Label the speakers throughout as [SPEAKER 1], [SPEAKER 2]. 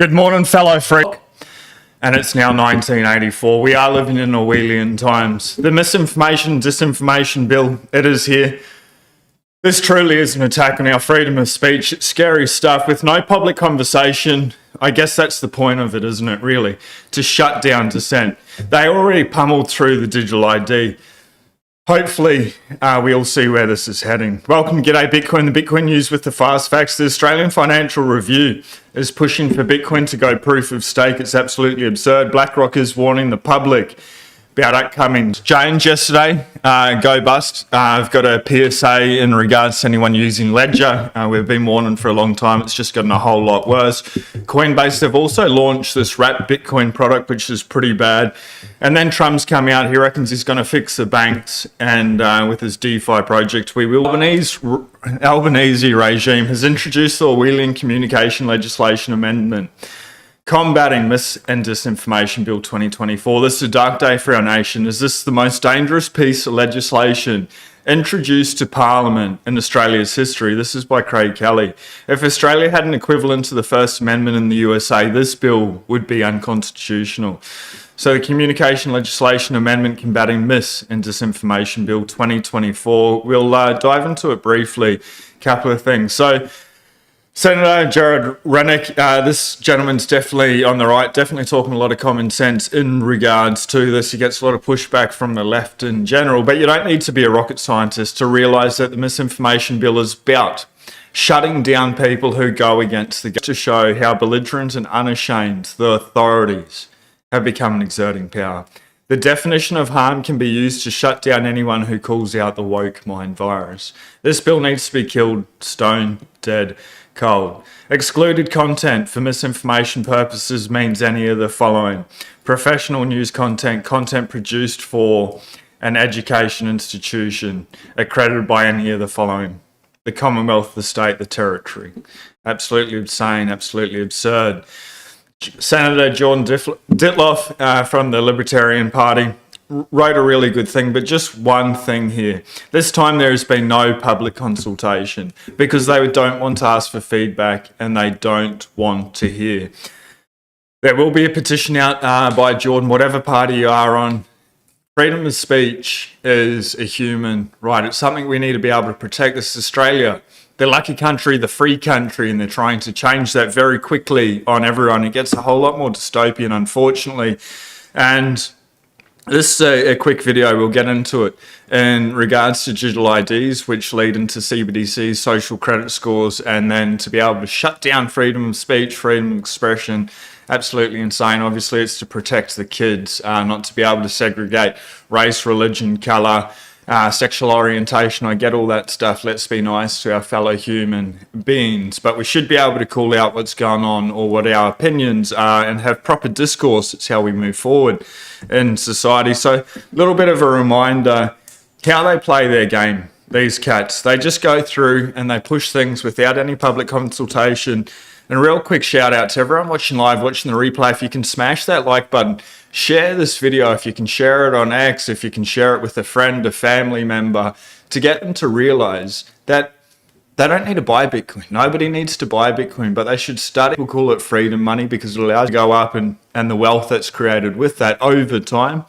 [SPEAKER 1] Good morning, fellow freak. And it's now 1984. We are living in Orwellian times. The misinformation, disinformation bill, it is here. This truly is an attack on our freedom of speech. It's scary stuff with no public conversation. I guess that's the point of it, isn't it, really? To shut down dissent. They already pummeled through the digital ID. Hopefully, we'll see where this is heading. Welcome to G'day Bitcoin, the Bitcoin news with the fast facts. The Australian Financial Review is pushing for Bitcoin to go proof of stake. It's absolutely absurd. BlackRock is warning the public about upcoming change yesterday. Go bust. I've got a PSA in regards to anyone using Ledger. We've been warning for a long time. It's just gotten a whole lot worse. Coinbase have also launched this wrapped Bitcoin product, which is pretty bad. And then Trump's come out. He reckons he's going to fix the banks, and with his DeFi project, we will. Albanese regime has introduced the Orwellian Communication Legislation Amendment, Combating Mis and Disinformation Bill 2024. This is a dark day for our nation. Is this the most dangerous piece of legislation introduced to Parliament in Australia's history? This is by Craig Kelly. If Australia had an equivalent to the First Amendment in the USA, this bill would be unconstitutional. So the Communication Legislation Amendment Combating Mis and Disinformation Bill 2024, we'll dive into it briefly. A couple of things. So Senator Jared Rennick, this gentleman's definitely on the right, definitely talking a lot of common sense in regards to this. He gets a lot of pushback from the left in general, but you don't need to be a rocket scientist to realise that the misinformation bill is about shutting down people who go against the game, to show how belligerent and unashamed the authorities have become in exerting power. The definition of harm can be used to shut down anyone who calls out the woke mind virus. This bill needs to be killed stone dead cold. Excluded content for misinformation purposes means any of the following: professional news content, content produced for an education institution, accredited by any of the following: the Commonwealth, the state, the territory. Absolutely insane, absolutely absurd. Senator Jordan Ditloff from the Libertarian Party wrote a really good thing, but just one thing here. This time there has been no public consultation because they don't want to ask for feedback and they don't want to hear. There will be a petition out by Jordan, whatever party you are on. Freedom of speech is a human right. It's something we need to be able to protect. This is Australia, the lucky country, the free country, and they're trying to change that very quickly on everyone. It gets a whole lot more dystopian, unfortunately. And this is a quick video, we'll get into it, in regards to digital IDs, which lead into CBDCs, social credit scores, and then to be able to shut down freedom of speech, freedom of expression. Absolutely insane. Obviously, it's to protect the kids, not to be able to segregate race, religion, colour, sexual orientation. I get all that stuff. Let's be nice to our fellow human beings, but we should be able to call out what's going on or what our opinions are and have proper discourse. It's how we move forward in society. So a little bit of a reminder how they play their game, these cats. They just go through and they push things without any public consultation. And a real quick shout out to everyone watching live, watching the replay. If you can smash that like button, share this video. If you can share it on X, if you can share it with a friend, a family member, to get them to realize that they don't need to buy Bitcoin. Nobody needs to buy Bitcoin, but they should study. We'll call it freedom money because it allows you to go up and the wealth that's created with that over time.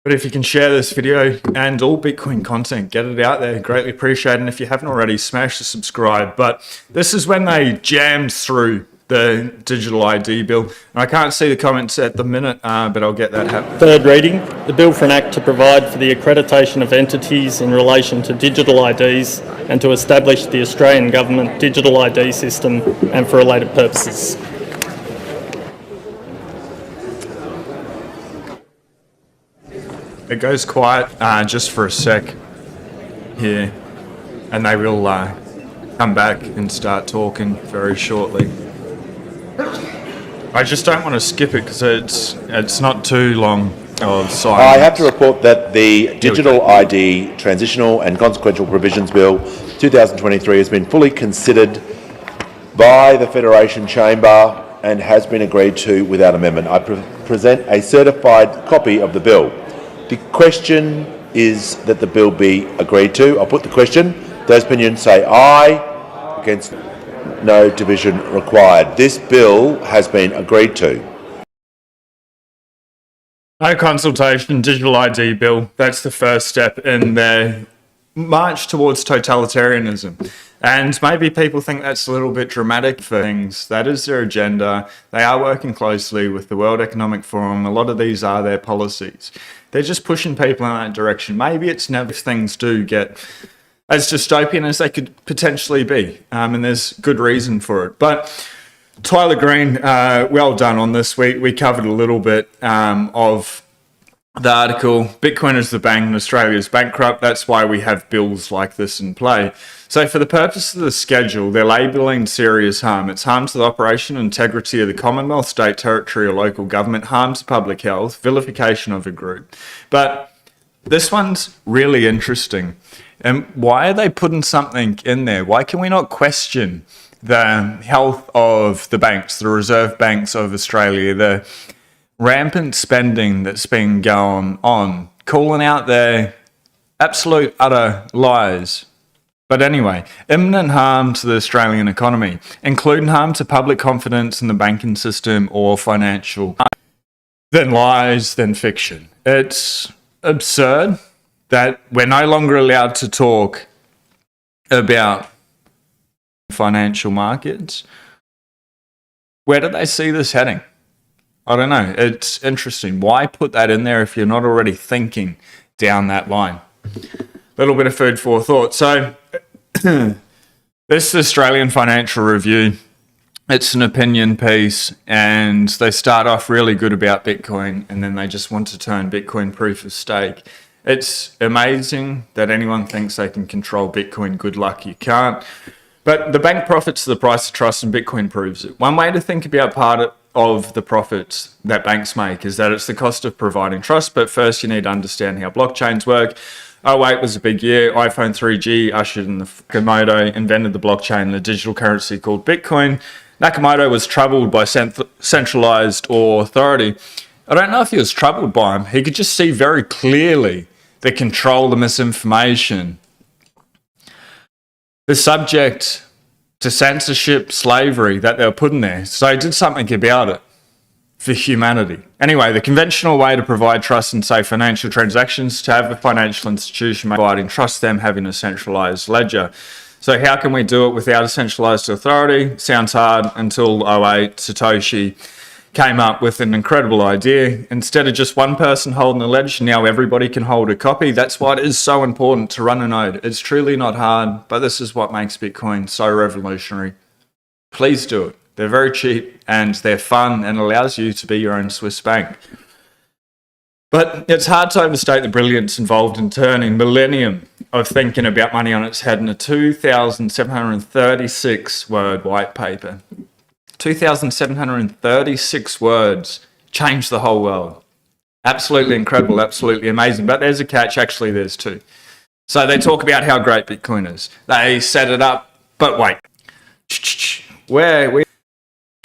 [SPEAKER 1] But if you can share this video and all Bitcoin content, get it out there, greatly appreciate it. And if you haven't already, smash the subscribe. But this is when they jammed through the digital ID bill. And I can't see the comments at the minute, but I'll get that happening.
[SPEAKER 2] Third reading, the bill for an act to provide for the accreditation of entities in relation to digital IDs and to establish the Australian Government digital ID system and for related purposes.
[SPEAKER 1] It goes quiet just for a sec here, and they will come back and start talking very shortly. I just don't want to skip it because it's not too long of silence.
[SPEAKER 3] I have to report that the Digital ID Transitional and Consequential Provisions Bill 2023 has been fully considered by the Federation Chamber and has been agreed to without amendment. I present a certified copy of the bill. The question is that the bill be agreed to. I'll put the question. Those opinions say aye. Against. no division required. This bill has been agreed to.
[SPEAKER 1] No consultation, digital ID bill. That's the first step in their march towards totalitarianism. And maybe people think that's a little bit dramatic for things. That is their agenda. They are working closely with the World Economic Forum. A lot of these are their policies. They're just pushing people in that direction. Maybe it's never if things do get as dystopian as they could potentially be. And there's good reason for it. But Tyler Green, well done on this. We covered a little bit of the article. Bitcoin is the bank and Australia is bankrupt. That's why we have bills like this in play. So for the purpose of the schedule, they're labelling serious harm. It's harm to the operation and integrity of the Commonwealth, state, territory or local government, harm to public health, vilification of a group. But this one's really interesting. And why are they putting something in there? Why can we not question the health of the banks, the Reserve Banks of Australia, the rampant spending that's been going on, calling out their absolute utter lies? But anyway, imminent harm to the Australian economy, including harm to public confidence in the banking system or financial, then lies, then fiction. It's absurd that we're no longer allowed to talk about financial markets. Where do they see this heading? I don't know. It's interesting. Why put that in there if you're not already thinking down that line? Little bit of food for thought. So this Australian Financial Review, it's an opinion piece, and they start off really good about Bitcoin, and then they just want to turn Bitcoin proof of stake. It's amazing that anyone thinks they can control Bitcoin. Good luck, you can't. But the bank profits are the price of trust, and Bitcoin proves it. One way to think about part of the profits that banks make is that it's the cost of providing trust, but first you need to understand how blockchains work. 2008 was a big year. iPhone 3G ushered in the Nakamoto, invented the blockchain, the digital currency called Bitcoin. Nakamoto was troubled by centralized authority. I don't know if he was troubled by him. He could just see very clearly the control, the misinformation, the subject to censorship, slavery that they were putting there. So he did something about it for humanity. Anyway, the conventional way to provide trust and safe financial transactions to have a financial institution providing trust them having a centralized ledger. So how can we do it without a centralized authority? Sounds hard until 2008, Satoshi came up with an incredible idea. Instead of just one person holding the ledger, now everybody can hold a copy. That's why it is so important to run a node. It's truly not hard, but this is what makes Bitcoin so revolutionary. Please do it. They're very cheap and they're fun and allows you to be your own Swiss bank. But it's hard to overstate the brilliance involved in turning millennium of thinking about money on its head in a 2,736 word white paper. 2,736 words changed the whole world. Absolutely incredible, absolutely amazing. But there's a catch, actually there's two. So they talk about how great Bitcoin is. They set it up, but wait.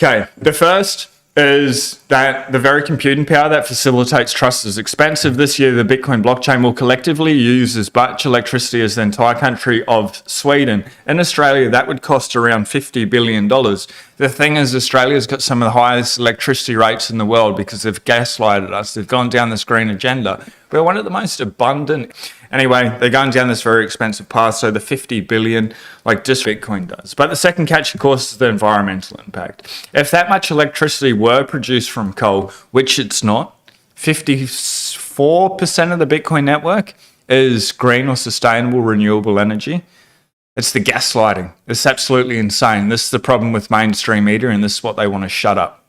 [SPEAKER 1] Okay, the first is that the very computing power that facilitates trust is expensive. This year, the Bitcoin blockchain will collectively use as much electricity as the entire country of Sweden. In Australia, that would cost around $50 billion. The thing is, Australia's got some of the highest electricity rates in the world because they've gaslighted us. They've gone down this green agenda. We're one of the most abundant. Anyway, they're going down this very expensive path, so the 50 billion, like just Bitcoin does. But the second catch, of course, is the environmental impact. If that much electricity were produced from coal, which it's not, 54% of the Bitcoin network is green or sustainable renewable energy. It's the gaslighting. It's absolutely insane. This is the problem with mainstream media, and this is what they want to shut up.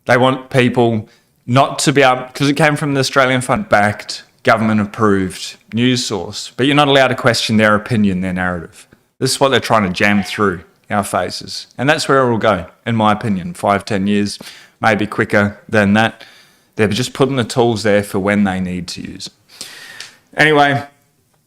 [SPEAKER 1] They want people not to be able, because it came from the Australian fund-backed, government-approved news source, but you're not allowed to question their opinion, their narrative. This is what they're trying to jam through our faces. And that's where it will go, in my opinion, 5-10 years, maybe quicker than that. They're just putting the tools there for when they need to use it. Anyway,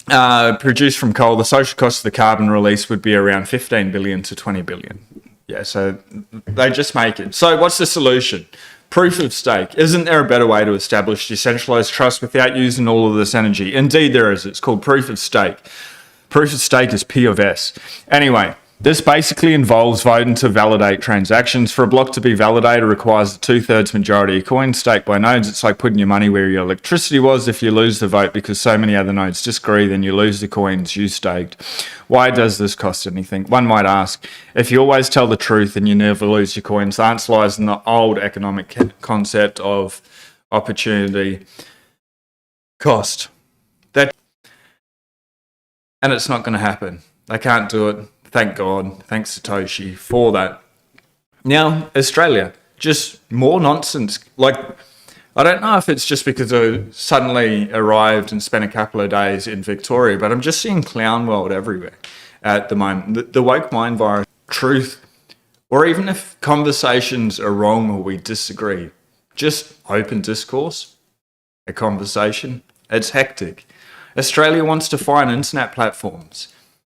[SPEAKER 1] produced from coal, the social cost of the carbon release would be around 15 billion to 20 billion. Yeah, so they just make it. So what's the solution? Proof of stake. Isn't there a better way to establish decentralized trust without using all of this energy? Indeed there is. It's called proof of stake. Proof of stake is P of S. Anyway, This basically involves voting to validate transactions. For a block to be validated, requires a 2/3 majority of coins staked by nodes. It's like putting your money where your electricity was. If you lose the vote because so many other nodes disagree, then you lose the coins you staked. Why does this cost anything? One might ask, if you always tell the truth and you never lose your coins, the answer lies in the old economic concept of opportunity cost. And it's not going to happen. They can't do it. Thank God. Thanks, Satoshi, for that. Now, Australia, just more nonsense. Like, I don't know if it's just because I suddenly arrived and spent a couple of days in Victoria, but I'm just seeing clown world everywhere at the moment. The woke mind virus, truth, or even if conversations are wrong or we disagree, just open discourse, a conversation. It's hectic. Australia wants to fine internet platforms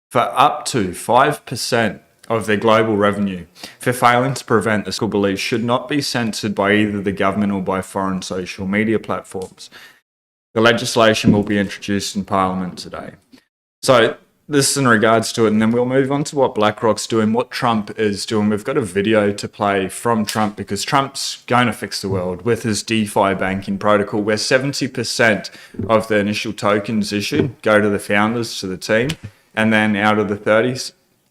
[SPEAKER 1] for up to 5% of their global revenue for failing to prevent the school beliefs should not be censored by either the government or by foreign social media platforms. The legislation will be introduced in Parliament today. So this is in regards to it, and then we'll move on to what BlackRock's doing, what Trump is doing. We've got a video to play from Trump because Trump's going to fix the world with his DeFi banking protocol, where 70% of the initial tokens issued go to the founders, to the team, and then out of the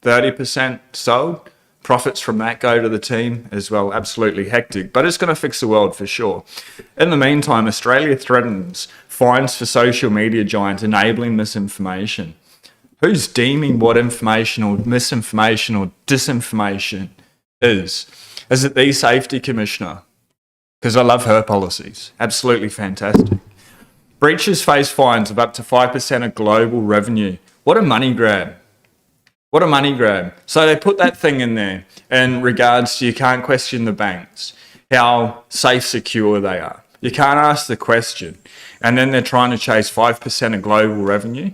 [SPEAKER 1] 30% sold, profits from that go to the team as well. Absolutely hectic, but it's going to fix the world for sure. In the meantime, Australia threatens fines for social media giants enabling misinformation. Who's deeming what information or misinformation or disinformation is? Is it the Safety Commissioner? Because I love her policies. Absolutely fantastic. Breaches face fines of up to 5% of global revenue. What a money grab. What a money grab. So they put that thing in there in regards to you can't question the banks, how safe, secure they are. You can't ask the question. And then they're trying to chase 5% of global revenue.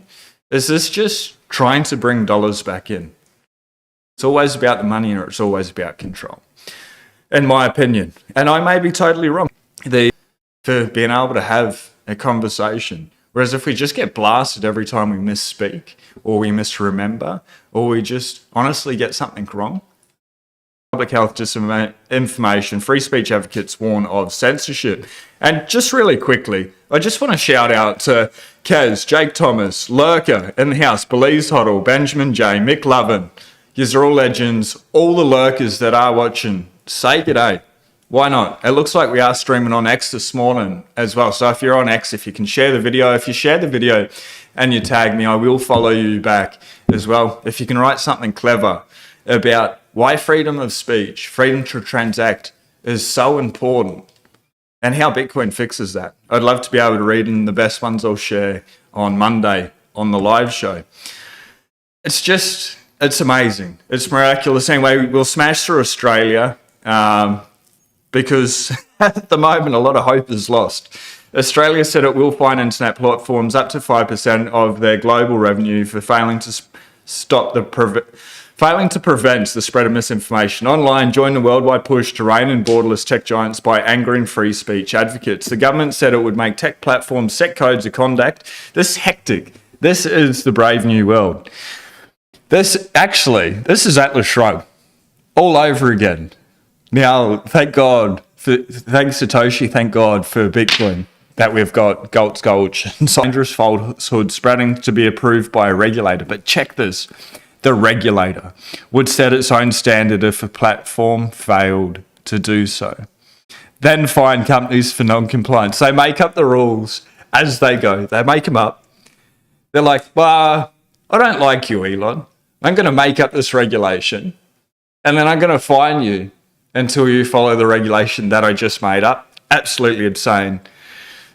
[SPEAKER 1] Is this just trying to bring dollars back in? It's always about the money or it's always about control, in my opinion. And I may be totally wrong for being able to have a conversation. Whereas if we just get blasted every time we misspeak or we misremember or we just honestly get something wrong, public health disinformation, free speech advocates warn of censorship. And just really quickly, I just want to shout out to Kaz, Jake Thomas, Lurker, In the House, Belize Hoddle, Benjamin J, Mick Lovin. Yous are all legends. All the lurkers that are watching, say g'day. Why not? It looks like we are streaming on X this morning as well. So if you're on X, if you can share the video, if you share the video and you tag me, I will follow you back as well. If you can write something clever about why freedom of speech, freedom to transact is so important and how Bitcoin fixes that. I'd love to be able to read, and the best ones I'll share on Monday on the live show. It's amazing. It's miraculous. Anyway, we'll smash through Australia because at the moment, a lot of hope is lost. Australia said it will fine internet platforms up to 5% of their global revenue for failing to prevent the spread of misinformation online. Join the worldwide push to rein in borderless tech giants by angering free speech advocates. The government said it would make tech platforms set codes of conduct. This is hectic. This is the brave new world. This is Atlas Shrugged all over again. Now, thanks Satoshi, thank God for Bitcoin that we've got Gulch and dangerous falsehood spreading to be approved by a regulator. But check this. The regulator would set its own standard if a platform failed to do so. Then fine companies for non-compliance. They make up the rules as they go. They make them up. They're like, well, I don't like you, Elon. I'm going to make up this regulation and then I'm going to fine you until you follow the regulation that I just made up. Absolutely insane.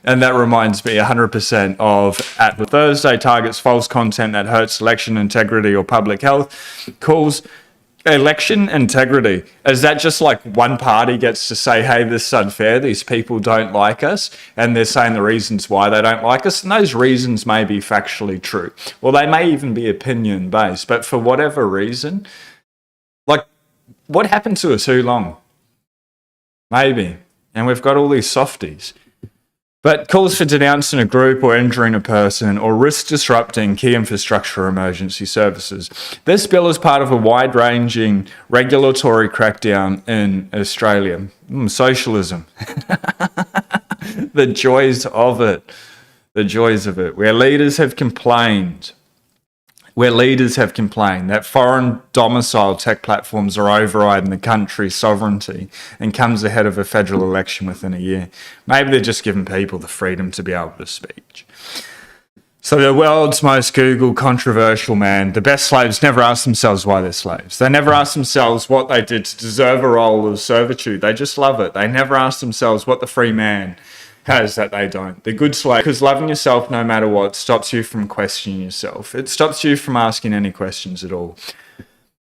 [SPEAKER 1] And that reminds me 100% of at Thursday targets false content that hurts election integrity or public health. Calls election integrity. Is that just like one party gets to say, hey, this is unfair, these people don't like us, and they're saying the reasons why they don't like us, and those reasons may be factually true. Well, they may even be opinion-based, but for whatever reason, like, what happened to us too long? Maybe. And we've got all these softies. but calls for denouncing a group or injuring a person or risk disrupting key infrastructure or emergency services. This bill is part of a wide-ranging regulatory crackdown in Australia. Socialism. The joys of it. The joys of it. Where leaders have complained that foreign domiciled tech platforms are overriding the country's sovereignty and comes ahead of a federal election within a year. Maybe they're just giving people the freedom to be able to speak. So the world's most Googled controversial man, the best slaves never ask themselves why they're slaves. They never ask themselves what they did to deserve a role of servitude. They just love it. They never ask themselves what the free man has that they don't. The good slave, because loving yourself no matter what stops you from questioning yourself. It stops you from asking any questions at all.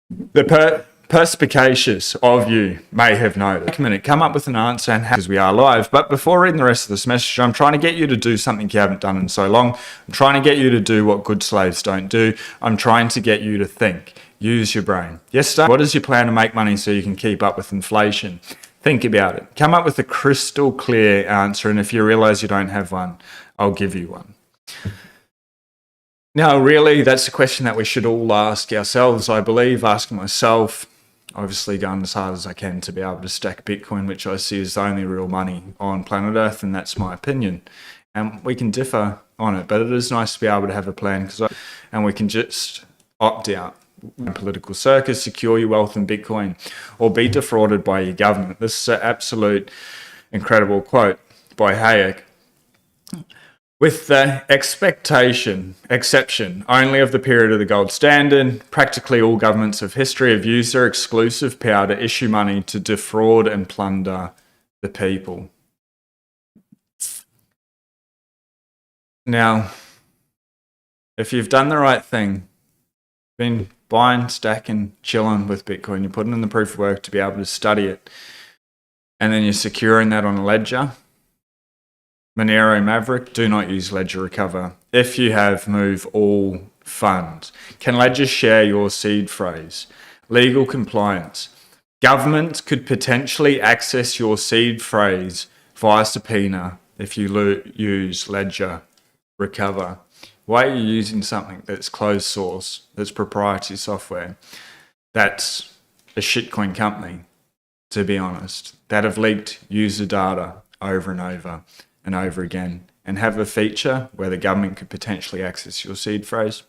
[SPEAKER 1] The perspicacious of you may have noticed. A minute, come up with an answer, and because we are live. But before reading the rest of this message, I'm trying to get you to do something you haven't done in so long. I'm trying to get you to do what good slaves don't do. I'm trying to get you to think. Use your brain. Yes, what is your plan to make money so you can keep up with inflation? Think about it. Come up with a crystal clear answer, and if you realize you don't have one, I'll give you one. Now, really, that's a question that we should all ask ourselves, I believe, asking myself, obviously going as hard as I can to be able to stack Bitcoin, which I see as the only real money on planet Earth, and that's my opinion. And we can differ on it, but it is nice to be able to have a plan, and we can just opt out. Political circus, secure your wealth in Bitcoin, or be defrauded by your government. This is an absolute incredible quote by Hayek. With the exception only of the period of the gold standard, practically all governments of history have used their exclusive power to issue money to defraud and plunder the people. Now, if you've done the right thing, been buying, stacking, chilling with Bitcoin, you're putting in the proof of work to be able to study it, and then you're securing that on a ledger. Monero Maverick, do not use Ledger Recover. If you have, move all funds. Can Ledger share your seed phrase? Legal compliance. Government could potentially access your seed phrase via subpoena if you use Ledger Recover. Why are you using something that's closed source, that's proprietary software, that's a shitcoin company, to be honest, that have leaked user data over and over and over again, and have a feature where the government could potentially access your seed phrase?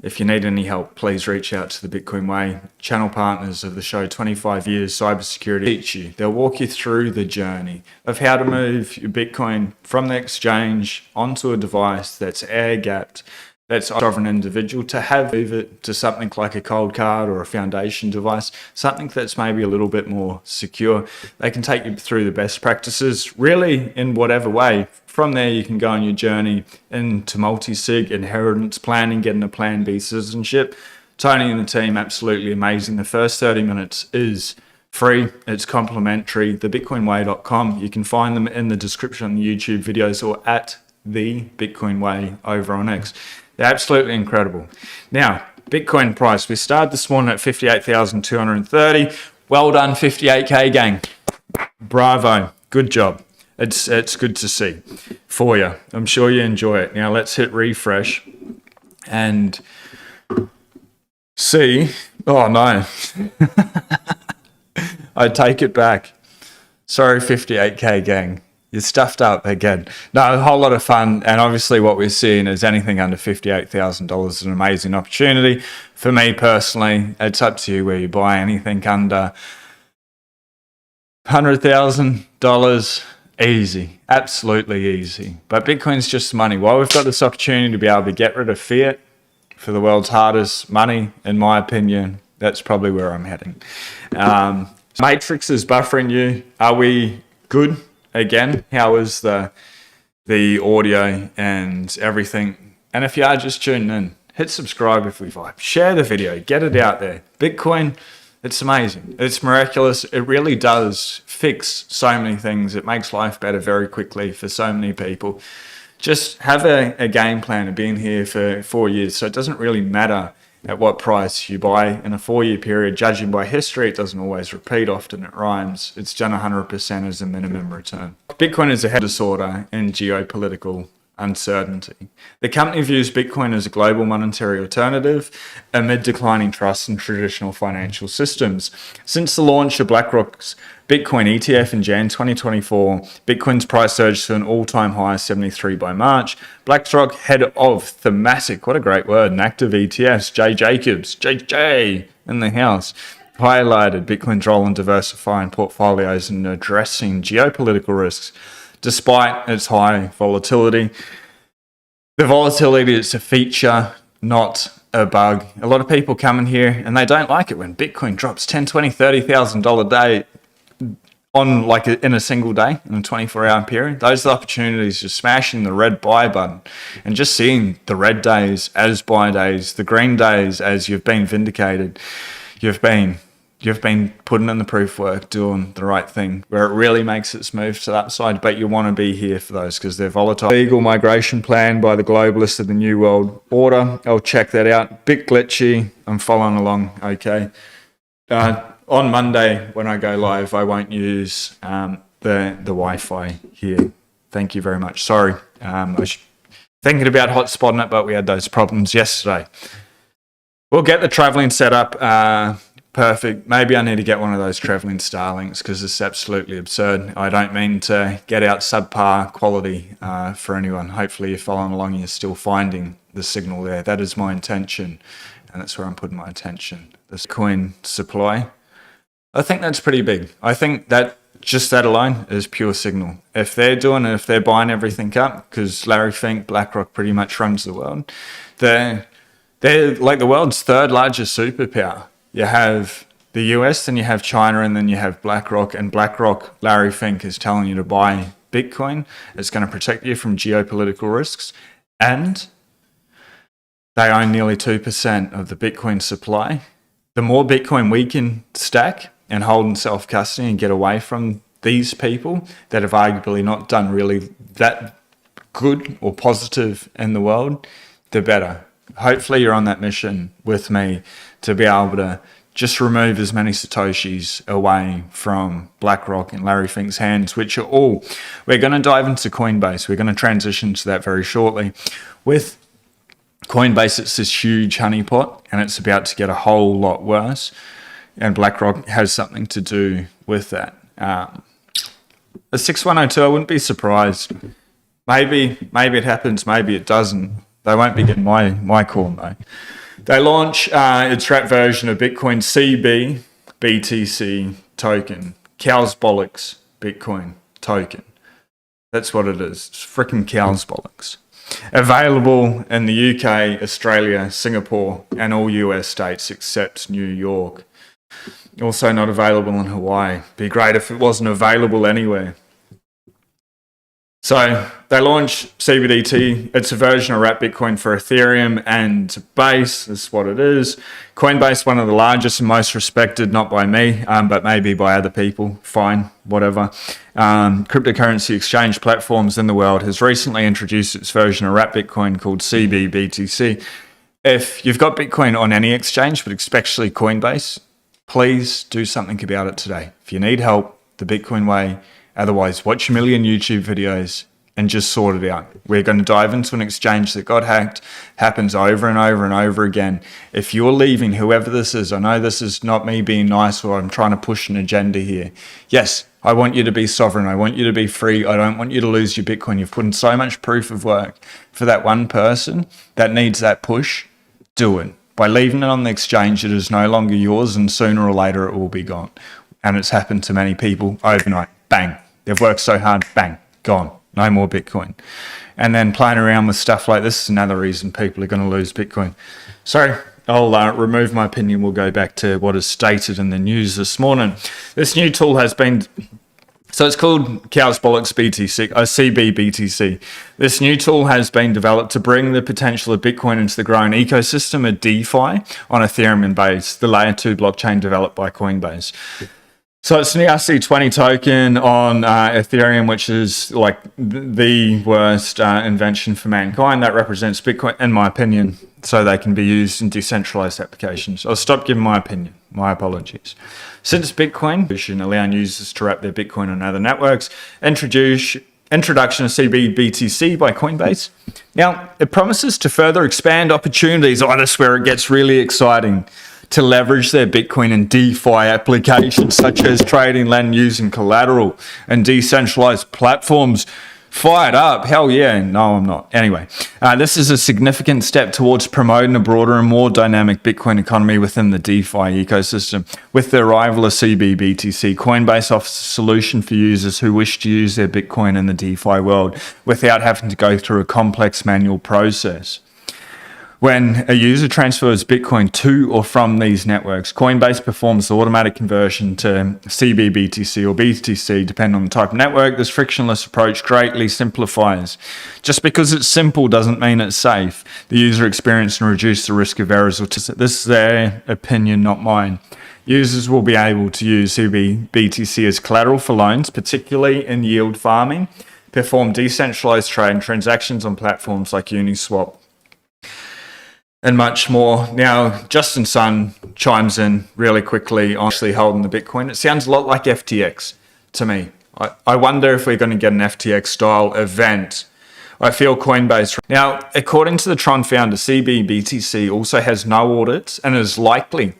[SPEAKER 1] If you need any help, please reach out to the Bitcoin Way. Channel partners of the show, 25 years, Cybersecurity, teach you. They'll walk you through the journey of how to move your Bitcoin from the exchange onto a device that's air-gapped, that's a sovereign individual, to move it to something like a cold card or a foundation device, something that's maybe a little bit more secure. They can take you through the best practices, really in whatever way. From there, you can go on your journey into multi-sig, inheritance planning, getting a Plan B citizenship. Tony and the team, absolutely amazing. The first 30 minutes is free. It's complimentary. thebitcoinway.com. You can find them in the description on the YouTube videos or at the Bitcoin Way over on X. They're absolutely incredible. Now, Bitcoin price. We started this morning at 58,230. Well done, 58K gang. Bravo. Good job. It's good to see for you. I'm sure you enjoy it. Now let's hit refresh and see. Oh no. I take it back. Sorry, 58K gang. You're stuffed up again. No, a whole lot of fun. And obviously what we're seeing is anything under $58,000 is an amazing opportunity. For me personally, it's up to you where you buy anything under $100,000. Easy, absolutely easy. But Bitcoin's just money. While we've got this opportunity to be able to get rid of fiat for the world's hardest money, in my opinion, that's probably where I'm heading. Matrix is buffering you. Are we good again? How is the audio and everything? And if you are just tuning in, hit subscribe if we vibe. Share the video, get it out there. Bitcoin, it's amazing. It's miraculous. It really does fix so many things. It makes life better very quickly for so many people. Just have a game plan of being here for 4 years. So it doesn't really matter at what price you buy in a 4-year period. Judging by history, it doesn't always repeat, often it rhymes. It's done 100% as a minimum return. Bitcoin is a head disorder in geopolitical uncertainty. The company views Bitcoin as a global monetary alternative amid declining trust in traditional financial systems. Since the launch of BlackRock's Bitcoin ETF in Jan 2024, Bitcoin's price surged to an all-time high of 73 by March. BlackRock head of thematic, what a great word, and active ETFs, Jay Jacobs, JJ in the house, highlighted Bitcoin's role in diversifying portfolios and addressing geopolitical risks. Despite its high volatility, the volatility is a feature, not a bug. A lot of people come in here and they don't like it when Bitcoin drops $10,000, $20,000, $30,000 a day on in a single day, in a 24-hour period. Those are the opportunities, just smashing the red buy button and just seeing the red days as buy days, the green days as you've been vindicated. You've been putting in the proof work, doing the right thing, where it really makes its move to the upside, but you want to be here for those because they're volatile. Legal migration plan by the globalists of the New World Order. I'll check that out. Bit glitchy. I'm following along. Okay. On Monday, when I go live, I won't use the Wi-Fi here. Thank you very much. Sorry. I was thinking about hotspotting it, but we had those problems yesterday. We'll get the traveling set up. Perfect. Maybe I need to get one of those traveling Starlinks because it's absolutely absurd. I don't mean to get out subpar quality for anyone. Hopefully you're following along and you're still finding the signal there. That is my intention, and that's where I'm putting my attention. This coin supply, I think that's pretty big. I think that just that alone is pure signal. If they're doing it, if they're buying everything up, because Larry Fink, BlackRock pretty much runs the world, they're like the world's third largest superpower. You have the US, then you have China, and then you have BlackRock. And BlackRock, Larry Fink is telling you to buy Bitcoin. It's going to protect you from geopolitical risks. And they own nearly 2% of the Bitcoin supply. The more Bitcoin we can stack and hold in self-custody and get away from these people that have arguably not done really that good or positive in the world, the better. Hopefully you're on that mission with me to be able to just remove as many Satoshis away from BlackRock and Larry Fink's hands, which are all, we're going to dive into Coinbase. We're going to transition to that very shortly. With Coinbase, it's this huge honeypot and it's about to get a whole lot worse. And BlackRock has something to do with that. The 6102, I wouldn't be surprised. Maybe it happens, maybe it doesn't. They won't be getting my call, though. They launch its wrap version of Bitcoin CB BTC token. Cow's bollocks Bitcoin token. That's what it is. It's freaking cow's bollocks. Available in the UK, Australia, Singapore, and all US states except New York. Also not available in Hawaii. Be great if it wasn't available anywhere. So they launched CBDT. It's a version of wrap Bitcoin for Ethereum and Base. This is what it is. Coinbase, one of the largest and most respected, not by me, but maybe by other people. Fine, whatever. Cryptocurrency exchange platforms in the world has recently introduced its version of wrap Bitcoin called CBBTC. If you've got Bitcoin on any exchange, but especially Coinbase, please do something about it today. If you need help, the Bitcoin way. Otherwise, watch a million YouTube videos and just sort it out. We're going to dive into an exchange that got hacked, happens over and over and over again. If you're leaving, whoever this is, I know this is not me being nice or I'm trying to push an agenda here. Yes, I want you to be sovereign. I want you to be free. I don't want you to lose your Bitcoin. You've put in so much proof of work for that one person that needs that push. Do it. By leaving it on the exchange, it is no longer yours, and sooner or later it will be gone. And it's happened to many people overnight. Bang. They've worked so hard. Bang. Gone. No more Bitcoin. And then playing around with stuff like this is another reason people are going to lose Bitcoin. Sorry, I'll remove my opinion. We'll go back to what is stated in the news this morning. This new tool has been... So it's called Cow's Bollocks BTC, CBBTC. This new tool has been developed to bring the potential of Bitcoin into the growing ecosystem of DeFi on Ethereum and Base, the layer 2 blockchain developed by Coinbase. So it's an ERC20 token on Ethereum, which is like the worst invention for mankind. That represents Bitcoin, in my opinion, so they can be used in decentralized applications. I'll stop giving my opinion. My apologies. Since Bitcoin, allowing users to wrap their Bitcoin on other networks, introduction of CBBTC by Coinbase. Now, it promises to further expand opportunities. Oh, that's where it gets really exciting. To leverage their Bitcoin in DeFi applications such as trading, lend, using collateral, and decentralized platforms. Fired up. Hell yeah. No, I'm not. Anyway, this is a significant step towards promoting a broader and more dynamic Bitcoin economy within the DeFi ecosystem. With the arrival of CBBTC, Coinbase offers a solution for users who wish to use their Bitcoin in the DeFi world without having to go through a complex manual process. When a user transfers Bitcoin to or from these networks, Coinbase performs the automatic conversion to CBBTC or BTC, depending on the type of network. This frictionless approach greatly simplifies. Just because it's simple doesn't mean it's safe. The user experience and reduce the risk of errors. This is their opinion, not mine. Users will be able to use CBBTC as collateral for loans, particularly in yield farming, perform decentralized trade and transactions on platforms like Uniswap, and much more. Now, Justin Sun chimes in really quickly on actually holding the Bitcoin. It sounds a lot like FTX to me. I wonder if we're going to get an FTX style event. I feel Coinbase. Now, according to the Tron founder, CBBTC also has no audits and is likely,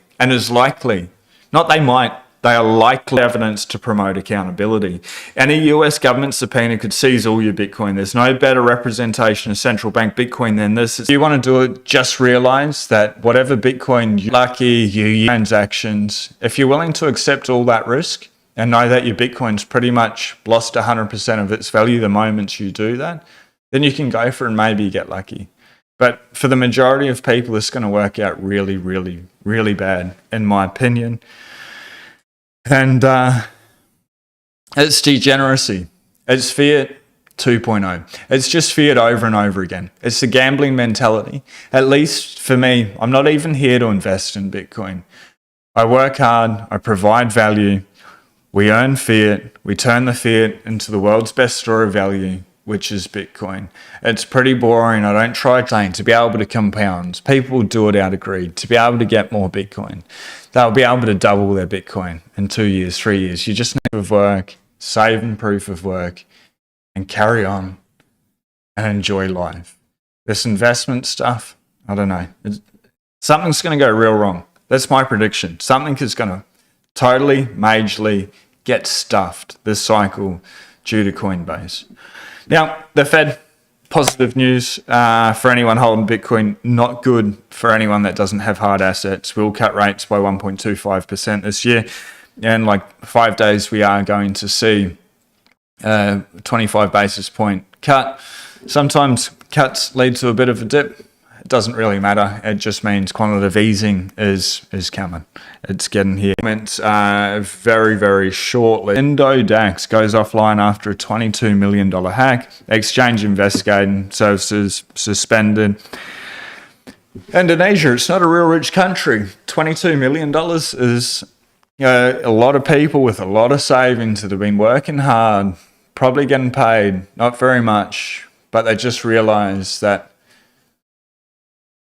[SPEAKER 1] not they might, they are likely evidence to promote accountability. Any US government subpoena could seize all your Bitcoin. There's no better representation of central bank Bitcoin than this. If you want to do it, just realize that whatever Bitcoin you transactions, if you're willing to accept all that risk and know that your Bitcoin's pretty much lost 100% of its value the moment you do that, then you can go for it and maybe get lucky. But for the majority of people, it's going to work out really, really, really bad, in my opinion. And it's degeneracy. It's fiat 2.0. It's just fiat over and over again. It's a gambling mentality. At least for me, I'm not even here to invest in Bitcoin. I work hard. I provide value. We earn fiat. We turn the fiat into the world's best store of value, which is Bitcoin. It's pretty boring. I don't try to be able to compound. People do it out of greed. To be able to get more Bitcoin, they'll be able to double their Bitcoin in 2 years, 3 years. You just need to work, save in proof of work, and carry on and enjoy life. This investment stuff, I don't know. Something's going to go real wrong. That's my prediction. Something is going to totally, majorly get stuffed this cycle due to Coinbase. Now, the Fed, positive news for anyone holding Bitcoin, not good for anyone that doesn't have hard assets. We'll cut rates by 1.25% this year. And like 5 days, we are going to see a 25 basis point cut. Sometimes cuts lead to a bit of a dip. It doesn't really matter. It just means quantitative easing is coming. It's getting here. Very, very shortly. Dax goes offline after a $22 million hack. Exchange investigating services suspended. Indonesia, it's not a real rich country. $22 million is a lot of people with a lot of savings that have been working hard, probably getting paid, not very much, but they just realized that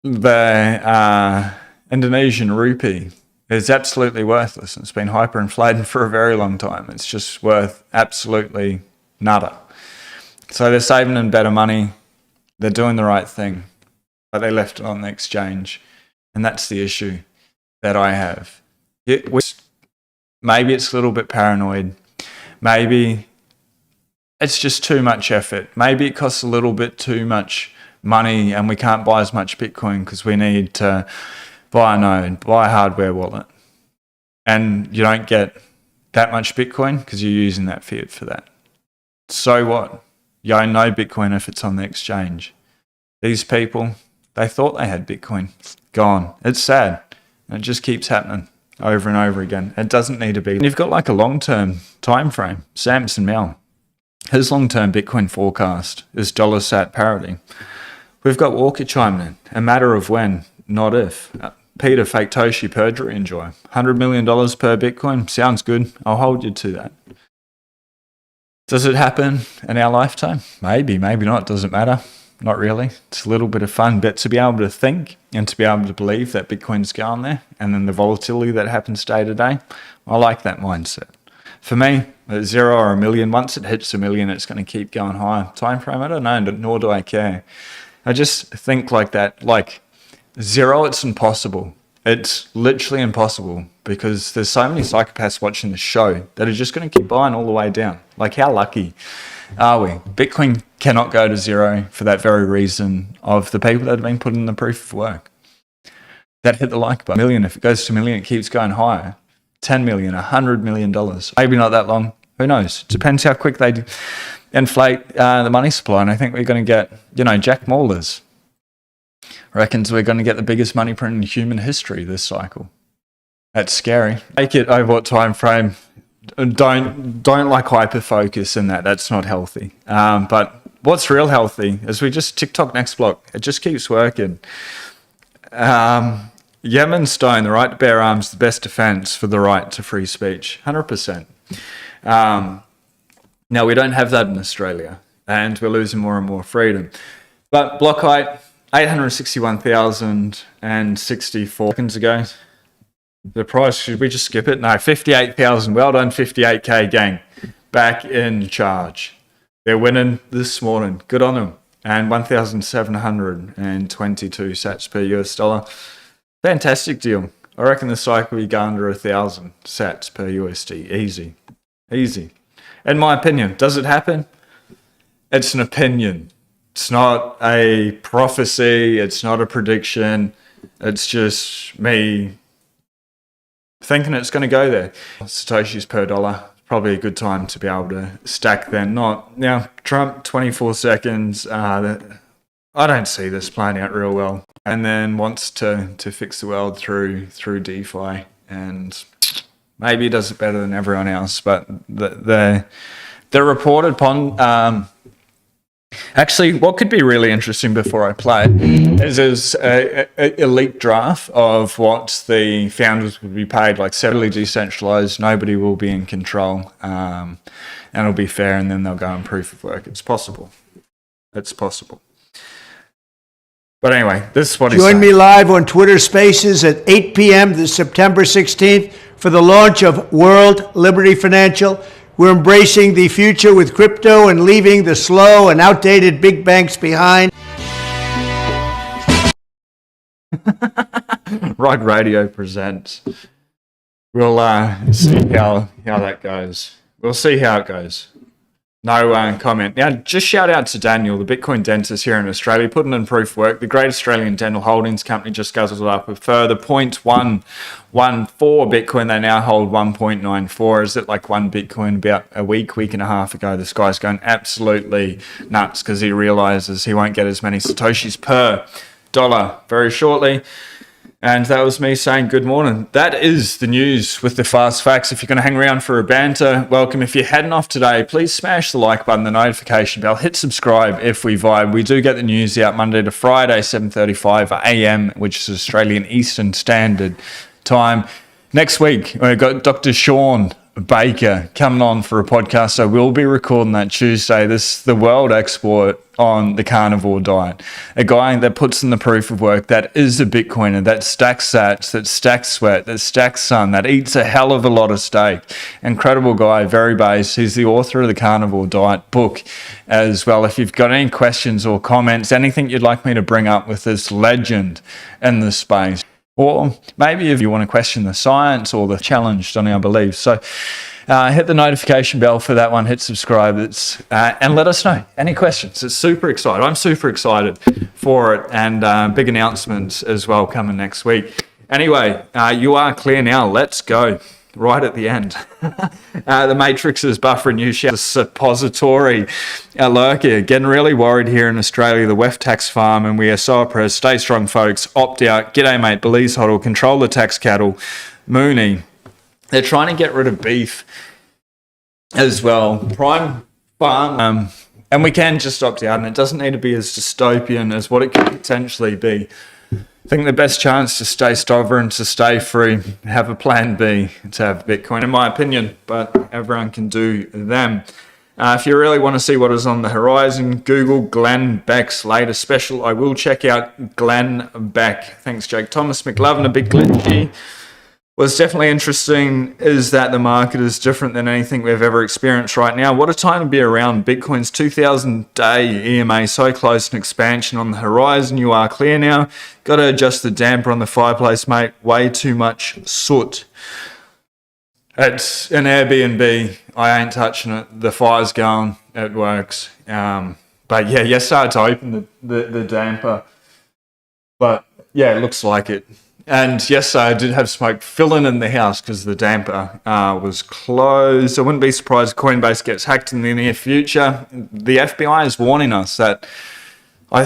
[SPEAKER 1] the Indonesian rupee is absolutely worthless. It's been hyperinflated for a very long time. It's just worth absolutely nada. So they're saving in better money. They're doing the right thing, but they left it on the exchange. And that's the issue that I have. Maybe it's a little bit paranoid. Maybe it's just too much effort. Maybe it costs a little bit too much money and we can't buy as much Bitcoin because we need to buy a node, buy a hardware wallet. And you don't get that much Bitcoin because you're using that fiat for that. So what? You own no Bitcoin if it's on the exchange. These people, they thought they had Bitcoin. Gone. It's sad. And it just keeps happening over and over again. It doesn't need to be. And you've got like a long-term time frame. Samson Mel, his long-term Bitcoin forecast is $sat parity. We've got Walker chiming in. A matter of when, not if. Peter Fake Toshi Perjury enjoy? $100 million per Bitcoin? Sounds good. I'll hold you to that. Does it happen in our lifetime? Maybe, maybe not. Doesn't matter. Not really. It's a little bit of fun, but to be able to think and to be able to believe that Bitcoin's going there and then the volatility that happens day to day, I like that mindset. For me, at 0 or 1 million, once it hits 1 million, it's going to keep going higher. Time frame, I don't know, nor do I care. I just think like that, like 0, it's impossible. It's literally impossible because there's so many psychopaths watching the show that are just going to keep buying all the way down. Like, how lucky are we? Bitcoin cannot go to 0 for that very reason of the people that have been put in the proof of work. That hit the like button. Million, if it goes to 1 million, it keeps going higher. 10 million, $100 million. Maybe not that long. Who knows? Depends how quick they inflate the money supply. And I think we're going to get, Jack Mallers reckons we're going to get the biggest money print in human history this cycle. That's scary. Make it over what time frame. Don't like hyper focus in that. That's not healthy. But what's real healthy is we just TikTok next block. It just keeps working. Yemen Stone, the right to bear arms, the best defense for the right to free speech. 100%. Now, we don't have that in Australia, and we're losing more and more freedom. But block height, 861,064 seconds ago. The price, should we just skip it? No, 58,000. Well done, 58K gang. Back in charge. They're winning this morning. Good on them. And 1,722 sats per US dollar. Fantastic deal. I reckon the cycle will be going under 1,000 sats per USD. Easy. Easy. In my opinion, does it happen? It's an opinion. It's not a prophecy. It's not a prediction. It's just me thinking it's going to go there. Satoshis per dollar. Probably a good time to be able to stack then. Not now. Trump, 24 seconds. I don't see this playing out real well. And then wants to fix the world through DeFi, and maybe he does it better than everyone else. But the reported upon. Actually, what could be really interesting before I play is a leaked draft of what the founders would be paid, like separately decentralized, nobody will be in control, and it'll be fair, and then they'll go on proof of work. It's possible. It's possible. But anyway, this is what he's saying.
[SPEAKER 4] Join me live on Twitter Spaces at 8 p.m. this September 16th for the launch of World Liberty Financial. We're embracing the future with crypto and leaving the slow and outdated big banks behind.
[SPEAKER 1] Rod Radio presents. We'll see how that goes. We'll see how it goes. No comment. Now, just shout out to Daniel, the Bitcoin dentist here in Australia, putting in proof work. The Great Australian Dental Holdings Company just guzzled up a further 0.114 Bitcoin. They now hold 1.94. Is it like 1 Bitcoin about a week and a half ago? This guy's going absolutely nuts because he realizes he won't get as many Satoshis per dollar very shortly. And that was me saying good morning. That is the news with the fast facts. If you're going to hang around for a banter, welcome. If you're heading off today, please smash the like button, the notification bell, hit subscribe if we vibe. We do get the news out Monday to Friday, 7:35 a.m., which is Australian Eastern Standard Time. Next week, we've got Dr. Sean Baker coming on for a podcast. So we'll be recording that Tuesday. This is the world export on the carnivore diet. A guy that puts in the proof of work, that is a Bitcoiner, that stacks sats, that stacks sweat, that stacks sun, that eats a hell of a lot of steak. Incredible guy, very base. He's the author of the Carnivore Diet book as well. If you've got any questions or comments, anything you'd like me to bring up with this legend in the space, or maybe if you want to question the science or the challenged on our beliefs. So hit the notification bell for that one, hit subscribe, and let us know any questions. It's super excited. I'm super excited for it, and big announcements as well coming next week. Anyway, you are clear now. Let's go. Right at the end. The Matrix is buffering you. The suppository lurker. Getting really worried here in Australia. The WEF tax farm, and we are so oppressed. Stay strong, folks. Opt out. G'day, mate. Belize Hoddle. Control the tax cattle. Mooney. They're trying to get rid of beef as well. Prime farm. And we can just opt out, and it doesn't need to be as dystopian as what it could potentially be. I think the best chance to stay sovereign, to stay free, have a plan B to have Bitcoin, in my opinion, but everyone can do them. If you really want to see what is on the horizon, Google Glenn Beck's latest special. I will check out Glenn Beck. Thanks, Jake. Thomas McLovin, a bit glitchy. What's definitely interesting is that the market is different than anything we've ever experienced right now. What a time to be around. Bitcoin's 2,000-day EMA so close, an expansion on the horizon. You are clear now. Got to adjust the damper on the fireplace, mate. Way too much soot. It's an Airbnb. I ain't touching it. The fire's going. It works. But yeah, yesterday to open the damper. But yeah, it looks like it. And yesterday I did have smoke filling in the house because the damper was closed. I wouldn't be surprised if Coinbase gets hacked in the near future. The FBI is warning us that I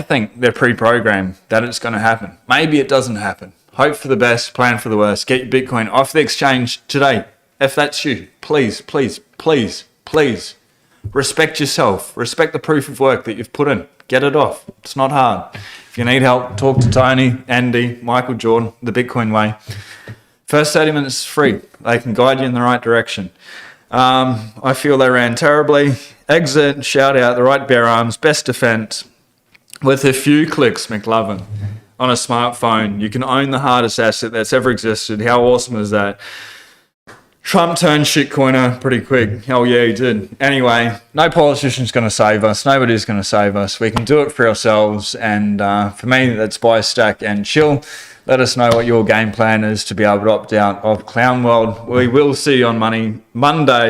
[SPEAKER 1] think they're pre-programmed that it's going to happen. Maybe it doesn't happen. Hope for the best, plan for the worst. Get your Bitcoin off the exchange today. If that's you, please, please, please, please respect yourself. Respect the proof of work that you've put in. Get it off. It's not hard. If you need help, talk to Tony, Andy, Michael Jordan, the Bitcoin way. First 30 minutes is free. They can guide you in the right direction. I feel they ran terribly. Exit, shout out, the right bear arms, best defense. With a few clicks, McLovin, on a smartphone, you can own the hardest asset that's ever existed. How awesome is that? Trump turned shitcoiner pretty quick. Hell yeah, he did. Anyway, no politician's going to save us. Nobody's going to save us. We can do it for ourselves. And for me, that's buy, stack, and chill. Let us know what your game plan is to be able to opt out of Clown World. We will see you on Monday.